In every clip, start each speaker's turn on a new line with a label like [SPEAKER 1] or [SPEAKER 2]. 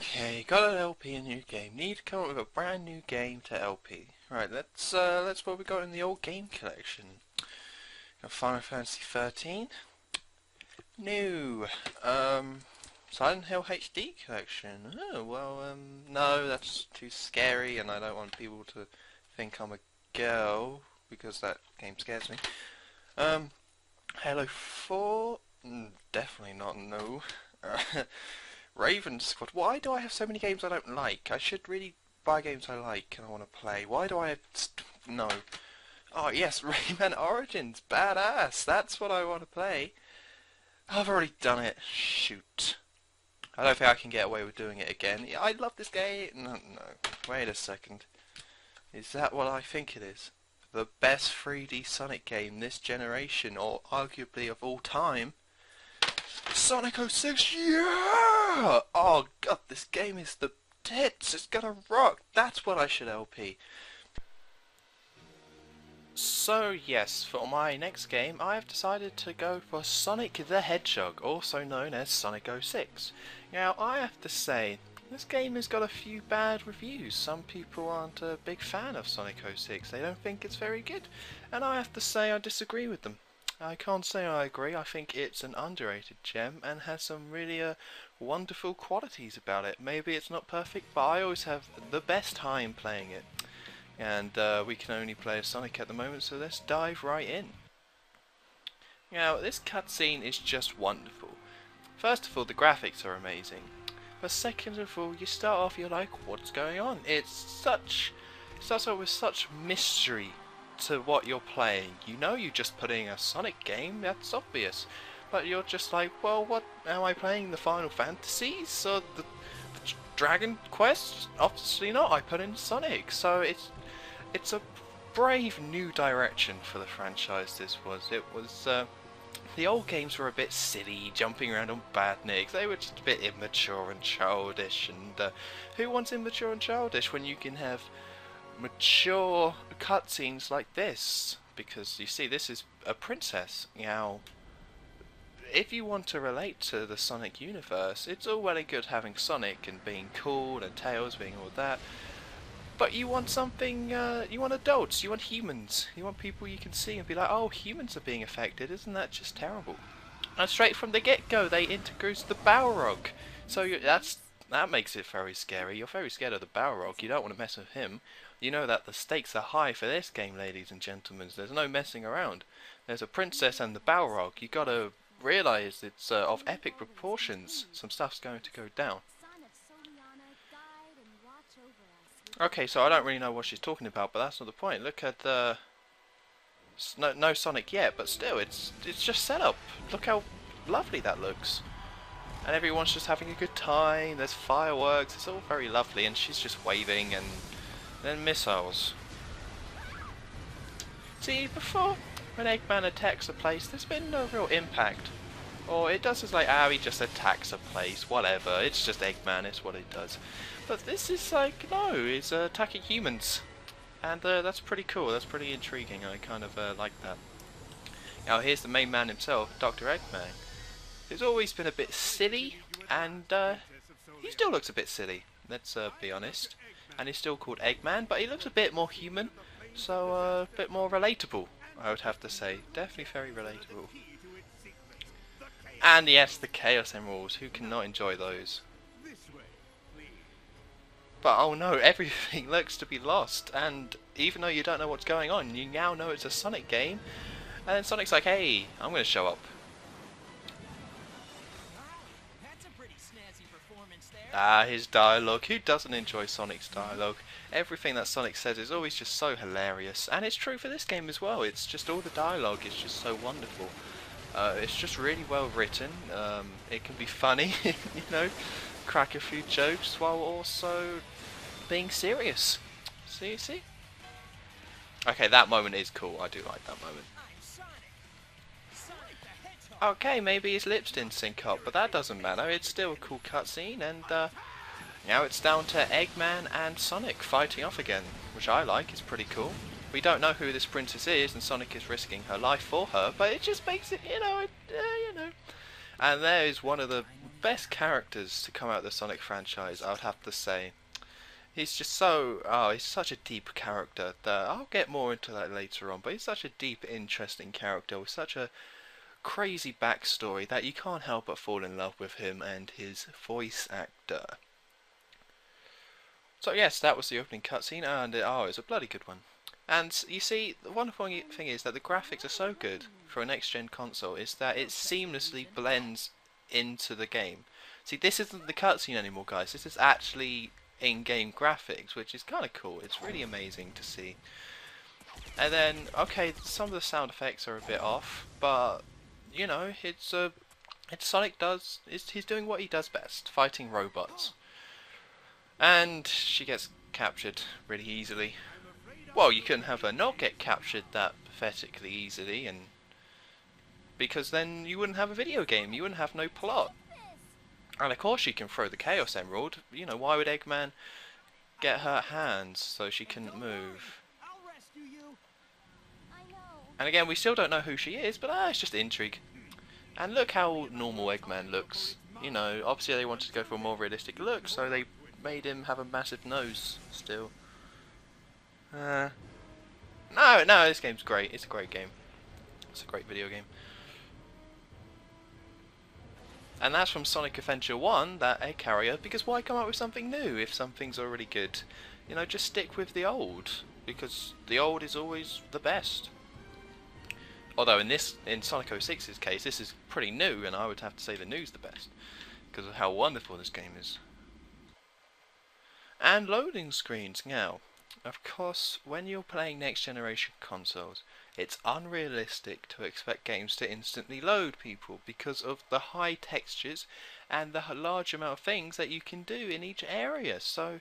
[SPEAKER 1] Okay, got an LP, a new game. Need to come up with a brand new game to LP. Right, let's what we got in the old game collection. Got Final Fantasy 13. New. Silent Hill HD collection. Oh, well, no, that's too scary and I don't want people to think I'm a girl because that game scares me. Halo 4? Definitely not, no. Raven Squad. Why do I have so many games I don't like? I should really buy games I like and I want to play. Why do I have... No. Oh, yes, Rayman Origins. Badass. That's what I want to play. I've already done it. Shoot. I don't think I can get away with doing it again. I love this game. No. Wait a second. Is that what I think it is? The best 3D Sonic game this generation, or arguably of all time? Sonic 06, yeah! Oh god, this game is the tits, it's gonna rock, that's what I should LP. So yes, for my next game I have decided to go for Sonic the Hedgehog, also known as Sonic 06. Now I have to say, this game has got a few bad reviews. Some people aren't a big fan of Sonic 06, they don't think it's very good, and I have to say I disagree with them. I can't say I agree. I think it's an underrated gem and has some really wonderful qualities about it. Maybe it's not perfect, but I always have the best time playing it. And we can only play as Sonic at the moment, so let's dive right in. Now, this cutscene is just wonderful. First of all, the graphics are amazing. But second of all, you start off, you're like, what's going on? It starts off with such mystery to what you're playing. You know you're just putting a Sonic game, that's obvious. But you're just like, well, what am I playing? The Final Fantasies or the Dragon Quest? Obviously not. I put in Sonic. So it's a brave new direction for the franchise. This was. It was. The old games were a bit silly, jumping around on badniks. They were just a bit immature and childish. And who wants immature and childish when you can have mature cutscenes like this? Because you see, this is a princess. Now, if you want to relate to the Sonic universe, it's all well and good having Sonic and being cool and Tails being all that, but you want something, you want adults, you want humans, you want people you can see and be like, oh, humans are being affected, isn't that just terrible? And straight from the get-go they introduce the Balrog, so that makes it very scary. You're very scared of the Balrog, you don't want to mess with him. You know that the stakes are high for this game, ladies and gentlemen. There's no messing around. There's a princess and the Balrog. You gotta realise it's of epic proportions. Some stuff's going to go down. Okay, so I don't really know what she's talking about, but that's not the point. Look at the... No Sonic yet, but still, it's just set up. Look how lovely that looks. And everyone's just having a good time. There's fireworks. It's all very lovely, and she's just waving and then missiles. See, before, when Eggman attacks a place, there's been no real impact. Or it does is like, he just attacks a place, whatever, it's just Eggman, it's what it does. But this is like, no, it's attacking humans. And that's pretty cool, that's pretty intriguing, I kind of like that. Now here's the main man himself, Dr. Eggman. He's always been a bit silly, and he still looks a bit silly, let's be honest. And he's still called Eggman, but he looks a bit more human, so a bit more relatable, I would have to say. Definitely very relatable. And yes, the Chaos Emeralds, who cannot enjoy those? But oh no, everything looks to be lost, and even though you don't know what's going on, you now know it's a Sonic game, and then Sonic's like, hey, I'm going to show up. His dialogue. Who doesn't enjoy Sonic's dialogue? Everything that Sonic says is always just so hilarious, and it's true for this game as well. It's just all the dialogue is just so wonderful. It's just really well written. It can be funny, you know, crack a few jokes while also being serious. See? Okay, that moment is cool. I do like that moment. Okay, maybe his lips didn't sync up, but that doesn't matter. It's still a cool cutscene, and now it's down to Eggman and Sonic fighting off again, which I like. It's pretty cool. We don't know who this princess is, and Sonic is risking her life for her, but it just makes it, you know. And there is one of the best characters to come out of the Sonic franchise, I would have to say. He's just so, oh, he's such a deep character that I'll get more into that later on, but he's such a deep, interesting character with such a crazy backstory that you can't help but fall in love with him and his voice actor. So yes, that was the opening cutscene, and it was a bloody good one. And you see, the wonderful thing is that the graphics are so good for a next-gen console is that it seamlessly blends into the game. See, this isn't the cutscene anymore, guys. This is actually in-game graphics, which is kind of cool. It's really amazing to see. And then, okay, some of the sound effects are a bit off, but you know, it's Sonic he's doing what he does best, fighting robots. And she gets captured really easily. Well, you couldn't have her not get captured that pathetically easily, and because then you wouldn't have a video game, you wouldn't have no plot. And of course she can throw the Chaos Emerald. You know, why would Eggman get her hands so she couldn't move? And again, we still don't know who she is, but it's just intrigue. And look how normal Eggman looks. You know, obviously they wanted to go for a more realistic look, so they made him have a massive nose still. No, this game's great. It's a great game. It's a great video game. And that's from Sonic Adventure 1, that egg carrier, because why come up with something new if something's already good? You know, just stick with the old, because the old is always the best. Although in Sonic 06's case, this is pretty new, and I would have to say the new's the best, because of how wonderful this game is. And loading screens now. Of course, when you're playing next generation consoles, it's unrealistic to expect games to instantly load, people, because of the high textures and the large amount of things that you can do in each area. So,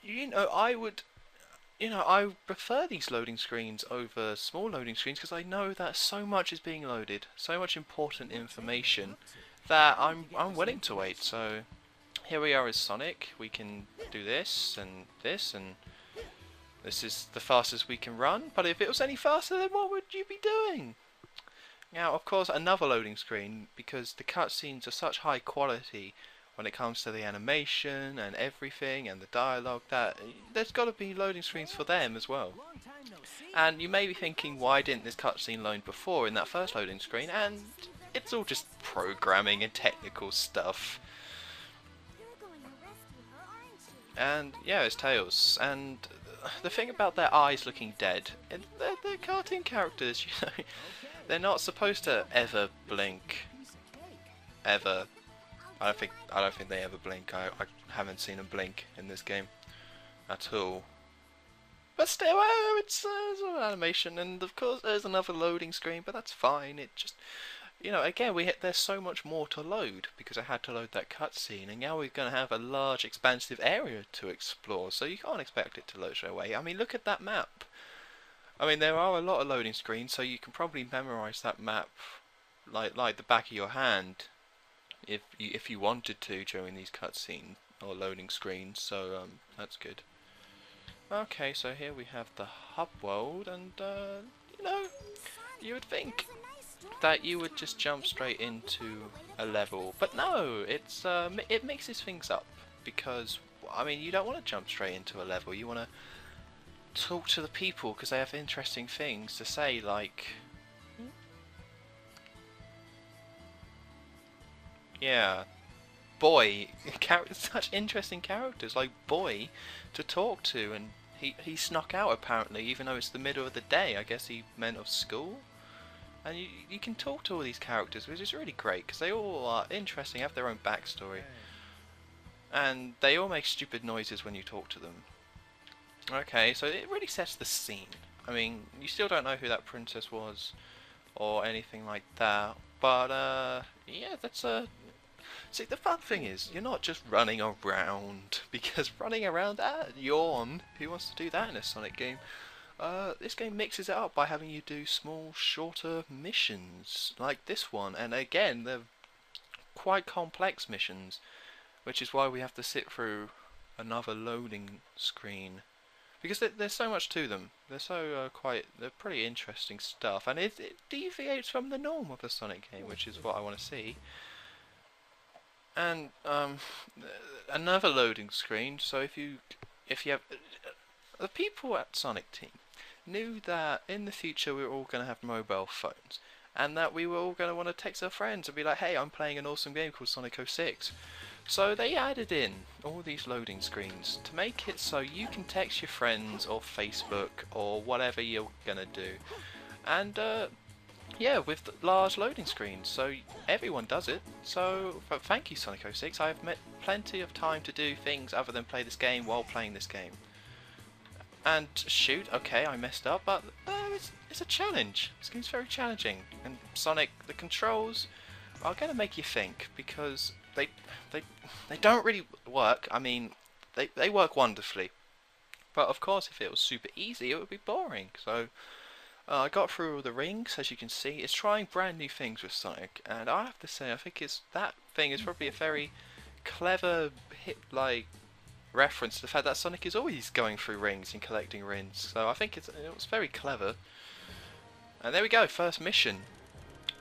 [SPEAKER 1] you know, I prefer these loading screens over small loading screens because I know that so much is being loaded, so much important information that I'm willing to wait. So here we are as Sonic. We can do this and this, and this is the fastest we can run. But if it was any faster, then what would you be doing? Now, of course, another loading screen, because the cutscenes are such high quality when it comes to the animation and everything and the dialogue, that there's got to be loading screens for them as well. And you may be thinking, why didn't this cutscene load before in that first loading screen? And it's all just programming and technical stuff. And yeah, it's Tails. And the thing about their eyes looking dead, they're cartoon characters, you know. They're not supposed to ever blink. Ever. I don't think they ever blink. I haven't seen them blink in this game at all. But still, it's an animation, and of course there's another loading screen, but that's fine. It just, you know, again, there's so much more to load because I had to load that cutscene, and now we're going to have a large, expansive area to explore. So you can't expect it to load straight away. I mean, look at that map. I mean, there are a lot of loading screens, so you can probably memorize that map like the back of your hand if you wanted to during these cutscenes or loading screens. So that's good. Okay, so here we have the hub world, and you know, you would think that you would just jump straight into a level, but no, it mixes things up, because I mean, you don't want to jump straight into a level. You want to talk to the people because they have interesting things to say, like, yeah, Boy, such interesting characters like Boy to talk to, and he snuck out apparently, even though it's the middle of the day. I guess he meant of school. And you can talk to all these characters, which is really great because they all are interesting, have their own backstory, and they all make stupid noises when you talk to them. Okay, so it really sets the scene. I mean, you still don't know who that princess was or anything like that, but yeah, that's see, the fun thing is, you're not just running around, because running around, yawn, who wants to do that in a Sonic game? This game mixes it up by having you do small, shorter missions, like this one, and again, they're quite complex missions, which is why we have to sit through another loading screen. Because there's so much to them. They're so they're pretty interesting stuff, and it deviates from the norm of a Sonic game, which is what I want to see. And another loading screen. So if you have the people at Sonic Team knew that in the future we were all going to have mobile phones, and that we were all going to want to text our friends and be like, hey, I'm playing an awesome game called Sonic 06. So they added in all these loading screens to make it so you can text your friends or Facebook or whatever you're going to do. And yeah, with the large loading screens, so everyone does it. So thank you, Sonic 06. I've met plenty of time to do things other than play this game while playing this game. And shoot, okay, I messed up, but it's a challenge. This game's very challenging, and Sonic, the controls are going to make you think, because they they don't really work. I mean, they work wonderfully, but of course, if it was super easy, it would be boring. So I got through all the rings, as you can see. It's trying brand new things with Sonic, and I have to say, I think that thing is probably a very clever hit, like, reference to the fact that Sonic is always going through rings and collecting rings. So I think it was very clever. And there we go, first mission.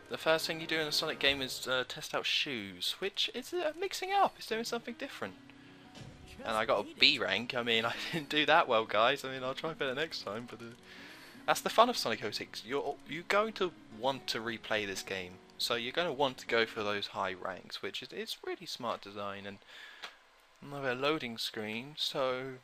[SPEAKER 1] The first thing you do in a Sonic game is test out shoes, which is mixing up. It's doing something different. And I got a B rank. I mean, I didn't do that well, guys. I mean, I'll try better next time. But that's the fun of Sonic 06. You're going to want to replay this game, so you're going to want to go for those high ranks, which is it's really smart design. And another loading screen. So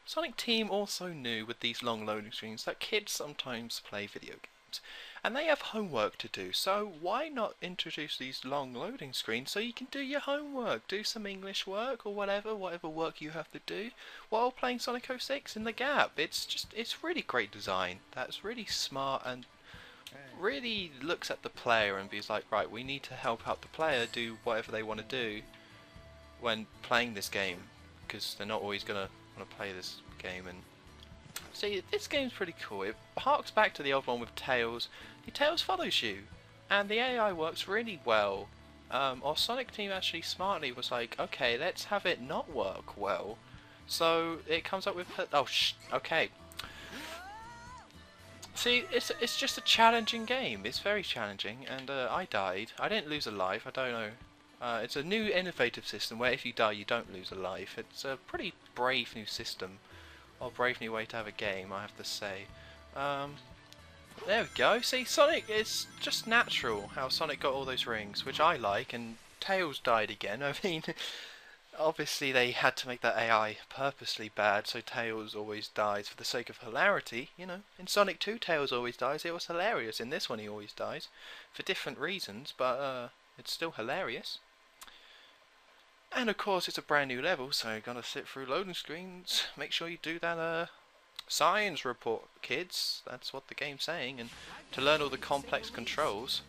[SPEAKER 1] Sonic Team also knew with these long loading screens that kids sometimes play video games and they have homework to do, so why not introduce these long loading screens so you can do your homework, do some English work or whatever work you have to do while playing Sonic 06 in the gap. It's really great design. That's really smart and really looks at the player and be like, right, we need to help out the player do whatever they want to do when playing this game, because they're not always gonna want to play this game. And see, this game's pretty cool. It harks back to the old one with Tails. The Tails follows you, and the AI works really well. Our Sonic Team actually smartly was like, okay, let's have it not work well. So it comes up with okay. See, it's just a challenging game. It's very challenging, and I died. I didn't lose a life. I don't know. It's a new innovative system where if you die you don't lose a life. It's a pretty brave new system, or brave new way to have a game, I have to say. There we go. See, Sonic, it's just natural how Sonic got all those rings, which I like, and Tails died again. I mean, obviously they had to make that AI purposely bad, so Tails always dies for the sake of hilarity, you know. In Sonic 2 Tails always dies, it was hilarious. In this one he always dies, for different reasons, but it's still hilarious. And of course it's a brand new level, so you're gonna sit through loading screens. Make sure you do that science report, kids. That's what the game's saying, and to learn all the complex controls.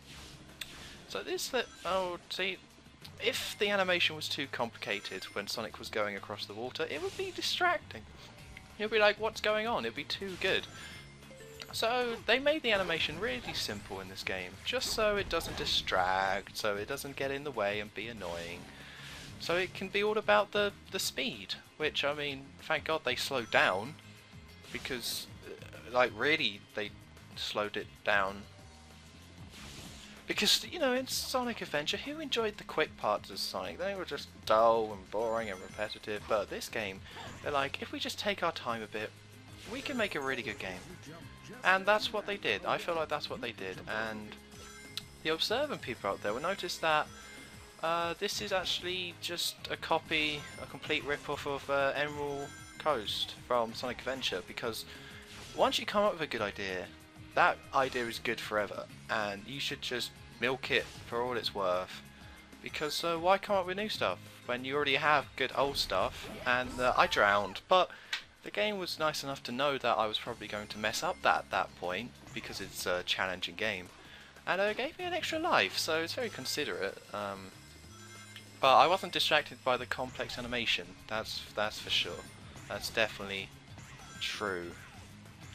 [SPEAKER 1] So see, if the animation was too complicated when Sonic was going across the water, it would be distracting. You'd be like, what's going on? It'd be too good. So they made the animation really simple in this game, just so it doesn't distract, so it doesn't get in the way and be annoying. So it can be all about the speed, which, I mean, thank God they slowed down, because, like, really, they slowed it down. Because, you know, in Sonic Adventure, who enjoyed the quick parts of Sonic? They were just dull and boring and repetitive, but this game, they're like, if we just take our time a bit, we can make a really good game. And that's what they did. I feel like that's what they did, and the observant people out there will notice that this is actually just a complete rip-off of Emerald Coast from Sonic Adventure, because once you come up with a good idea, that idea is good forever, and you should just milk it for all it's worth, because why come up with new stuff when you already have good old stuff? And I drowned, but the game was nice enough to know that I was probably going to mess up at that point, because it's a challenging game, and it gave me an extra life, so it's very considerate. But I wasn't distracted by the complex animation, that's for sure. That's definitely true.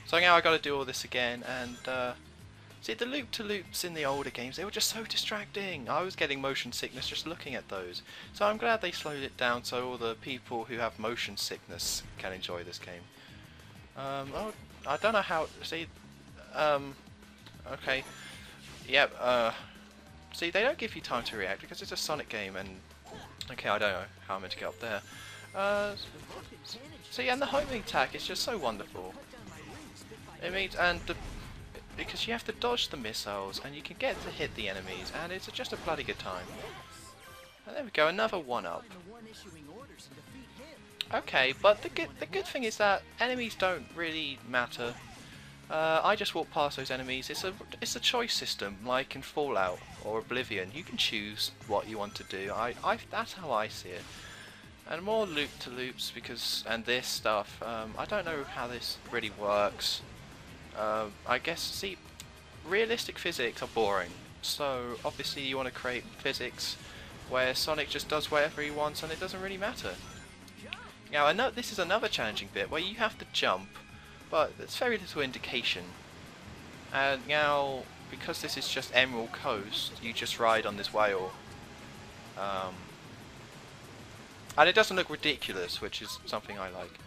[SPEAKER 1] So now I gotta do all this again, and see, the loop-to-loops in the older games, they were just so distracting. I was getting motion sickness just looking at those. So I'm glad they slowed it down so all the people who have motion sickness can enjoy this game. Oh, I don't know how, see, okay, yep, see, they don't give you time to react because it's a Sonic game, and Okay, I don't know how I'm meant to get up there. Uh, so yeah, and the homing attack is just so wonderful. It means, because you have to dodge the missiles and you can get to hit the enemies, and it's just a bloody good time. And there we go, another 1-up. Okay, but the good thing is that enemies don't really matter. I just walk past those enemies. It's a choice system, like in Fallout or Oblivion. You can choose what you want to do. That's how I see it. And more loop-to-loops and this stuff. I don't know how this really works. I guess, see, realistic physics are boring. So obviously you want to create physics where Sonic just does whatever he wants and it doesn't really matter. Now I know this is another challenging bit where you have to jump, but there's very little indication. And now, because this is just Emerald Coast, you just ride on this whale. And it doesn't look ridiculous, which is something I like.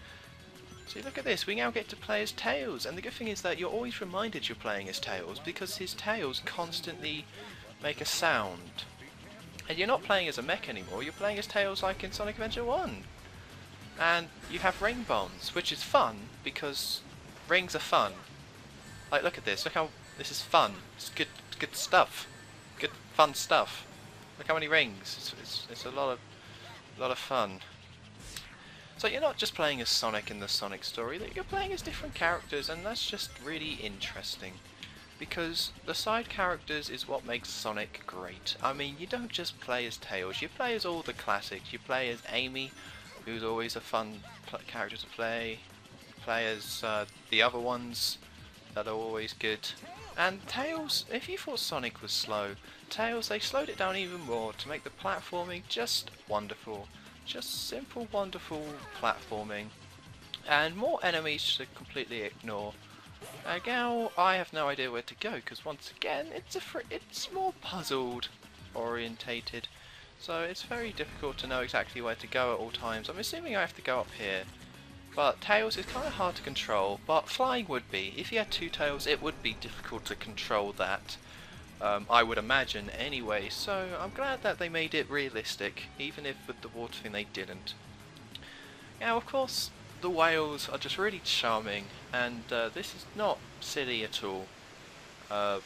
[SPEAKER 1] See, look at this, we now get to play as Tails, and the good thing is that you're always reminded you're playing as Tails, because his tails constantly make a sound. And you're not playing as a mech anymore, you're playing as Tails like in Sonic Adventure 1. And you have ring bombs, which is fun, because rings are fun. Like, look at this, look how, this is fun, it's good stuff, good fun stuff. Look how many rings, it's a lot of fun. So you're not just playing as Sonic in the Sonic story, you're playing as different characters, and that's just really interesting. Because the side characters is what makes Sonic great. I mean, you don't just play as Tails, you play as all the classics. You play as Amy, who's always a fun character to play. You play as the other ones that are always good. And Tails, if you thought Sonic was slow, Tails, they slowed it down even more to make the platforming just wonderful. Just simple, wonderful platforming. And more enemies to completely ignore. Now, I have no idea where to go, because once again, it's more puzzled orientated. So it's very difficult to know exactly where to go at all times. I'm assuming I have to go up here. But Tails is kind of hard to control, but flying would be. If you had two tails, it would be difficult to control that. I would imagine anyway, so I'm glad that they made it realistic, even if with the water thing they didn't. Now, of course, the whales are just really charming, and this is not silly at all.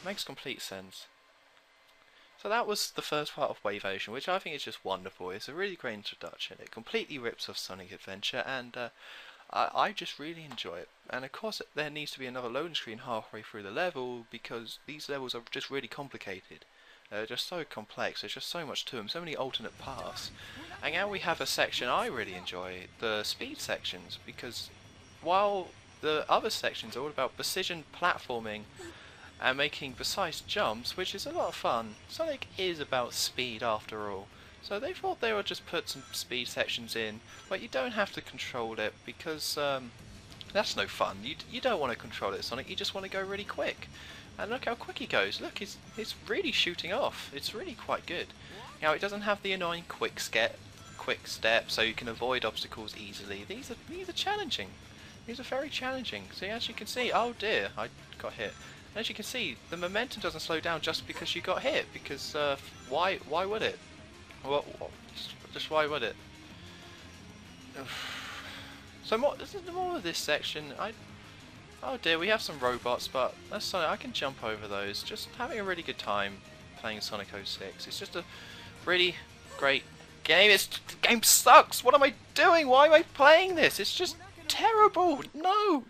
[SPEAKER 1] Makes complete sense. So that was the first part of Wave Ocean, which I think is just wonderful. It's a really great introduction. It completely rips off Sonic Adventure, and I just really enjoy it. And of course there needs to be another loading screen halfway through the level, because these levels are just really complicated. They're just so complex, there's just so much to them, so many alternate paths. And now we have a section I really enjoy, the speed sections, because while the other sections are all about precision platforming and making precise jumps, which is a lot of fun, Sonic is about speed after all. So they thought they would just put some speed sections in, but you don't have to control it, because that's no fun. You don't want to control it, Sonic, you just want to go really quick. And look how quick he goes. Look, he's really shooting off. It's really quite good. Now, it doesn't have the annoying quick step, so you can avoid obstacles easily. These are challenging. These are very challenging. See, as you can see, oh dear, I got hit. As you can see, the momentum doesn't slow down just because you got hit, because why would it? Just why would it? So this is more of this section. Oh dear, we have some robots, but that's Sonic. I can jump over those. Just having a really good time playing Sonic 06. It's just a really great game. The game sucks. What am I doing? Why am I playing this? It's just terrible. No.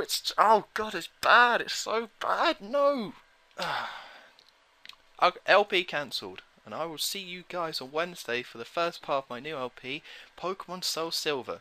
[SPEAKER 1] It's, oh god, it's bad. It's so bad. No. LP cancelled. And I will see you guys on Wednesday for the first part of my new LP, Pokemon Soul Silver.